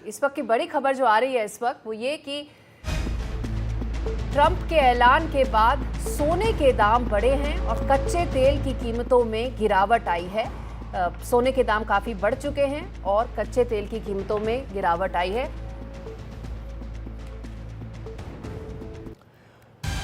इस वक्त की बड़ी खबर जो आ रही है इस वक्त वो ये कि ट्रंप के ऐलान के बाद सोने के दाम बढ़े हैं और कच्चे तेल की कीमतों में गिरावट आई है। सोने के दाम काफी बढ़ चुके हैं और कच्चे तेल की कीमतों में गिरावट आई है।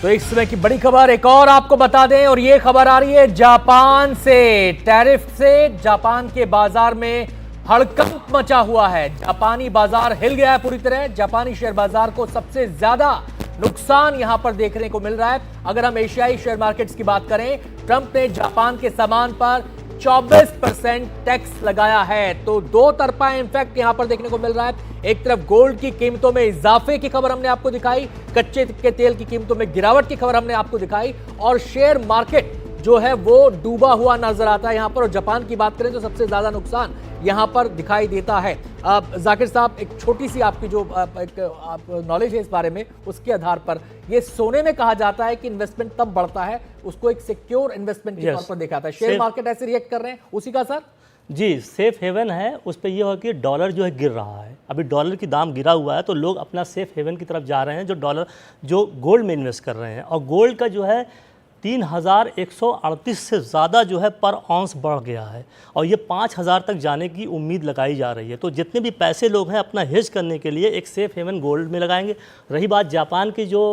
तो एक समय की बड़ी खबर एक और आपको बता दें, और ये खबर आ रही है जापान से। टैरिफ से जापान के बाजार में हड़कंप मचा हुआ है। जापानी बाजार हिल गया है पूरी तरह। जापानी शेयर बाजार को सबसे ज्यादा नुकसान यहां पर देखने को मिल रहा है। अगर हम एशियाई शेयर मार्केट्स की बात करें, ट्रंप ने जापान के सामान पर 24% टैक्स लगाया है। तो दो तरफा इम्पैक्ट यहां पर देखने को मिल रहा है। एक तरफ गोल्ड की कीमतों में इजाफे की खबर हमने आपको दिखाई, कच्चे के तेल की कीमतों में गिरावट की खबर हमने आपको दिखाई, और शेयर मार्केट जो है वो डूबा हुआ नजर आता है यहां पर। और जापान की बात करें तो सबसे ज्यादा नुकसान यहां पर दिखाई देता है। जाकिर साहब, एक छोटी सी आपकी जो नॉलेज है इस बारे में, उसके आधार पर ये सोने में कहा जाता है कि इन्वेस्टमेंट तब बढ़ता है, उसको एक सिक्योर इन्वेस्टमेंट के तौर पर देखा जाता है। शेयर मार्केट ऐसे रिएक्ट कर रहे हैं, उसी का सर जी सेफ हेवन है। उस पर यह हो कि डॉलर जो है गिर रहा है, अभी डॉलर की दाम गिरा हुआ है, तो लोग अपना सेफ हेवन की तरफ जा रहे हैं, जो गोल्ड में इन्वेस्ट कर रहे हैं। और गोल्ड का जो है 3138 से ज़्यादा जो है पर ऑunce बढ़ गया है, और ये 5000 तक जाने की उम्मीद लगाई जा रही है। तो जितने भी पैसे लोग हैं अपना हेज करने के लिए एक सेफ हेवन गोल्ड में लगाएंगे। रही बात जापान की जो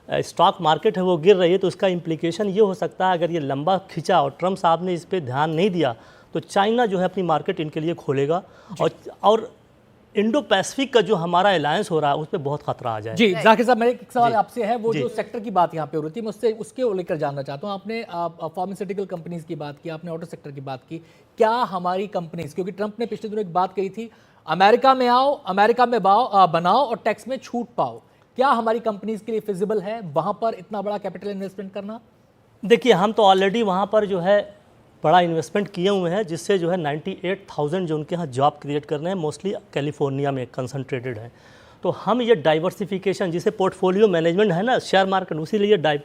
स्टॉक मार्केट है वो गिर रही है, तो उसका इम्प्लीकेशन ये हो सकता है, अगर ये लंबा खिंचा और ट्रंप साहब ने इस पर ध्यान नहीं दिया तो चाइना जो है अपनी मार्केट इनके लिए खोलेगा, और इंडो पैसिफिक का जो हमारा अलायंस हो रहा है उस पर बहुत खतरा आ जाए। जी जाकिर साहब, मेरा एक सवाल आपसे है, वो जो सेक्टर की बात यहाँ पे हो रही थी, मैं उसके लेकर जानना चाहता हूँ। आपने फार्मास्यूटिकल कंपनीज की बात की, आपने ऑटो सेक्टर की बात की। क्या हमारी कंपनीज, क्योंकि ट्रंप ने पिछले दिनों एक बात कही थी, अमेरिका में आओ, अमेरिका में बनाओ और टैक्स में छूट पाओ, क्या हमारी कंपनीज के लिए फिजिबल है वहां पर इतना बड़ा कैपिटल इन्वेस्टमेंट करना? देखिए, हम तो ऑलरेडी वहाँ पर जो है बड़ा इन्वेस्टमेंट किए हुए हैं, जिससे जो है 98,000 जो उनके यहाँ जॉब क्रिएट कर रहे हैं, मोस्टली कैलिफोर्निया में कंसंट्रेटेड है। तो हम ये डाइवर्सिफिकेशन, जिसे पोर्टफोलियो मैनेजमेंट है ना शेयर मार्केट, उसी लिए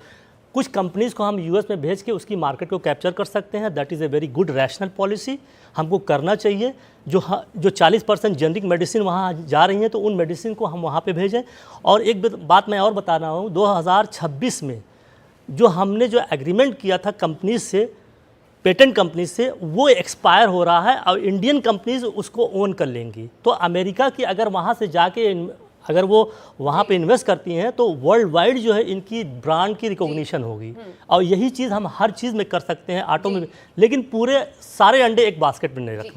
कुछ कंपनीज़ को हम यूएस में भेज के उसकी मार्केट को कैप्चर कर सकते हैं। That is a very good rational policy, हमको करना चाहिए। जो 40% जेनरिक मेडिसिन वहाँ जा रही हैं, तो उन मेडिसिन को हम वहाँ पे भेजें। और एक बात मैं और बता रहा हूँ, 2026 में जो हमने जो एग्रीमेंट किया था कंपनीज से, पेटेंट कंपनी से, वो एक्सपायर हो रहा है और इंडियन कंपनीज उसको ओन कर लेंगी। तो अमेरिका की अगर वहाँ से जाके अगर वो वहाँ पे इन्वेस्ट करती हैं तो वर्ल्ड वाइड जो है इनकी ब्रांड की रिकॉग्निशन होगी। और यही चीज़ हम हर चीज़ में कर सकते हैं, ऑटो में, लेकिन पूरे सारे अंडे एक बास्केट में नहीं रखना।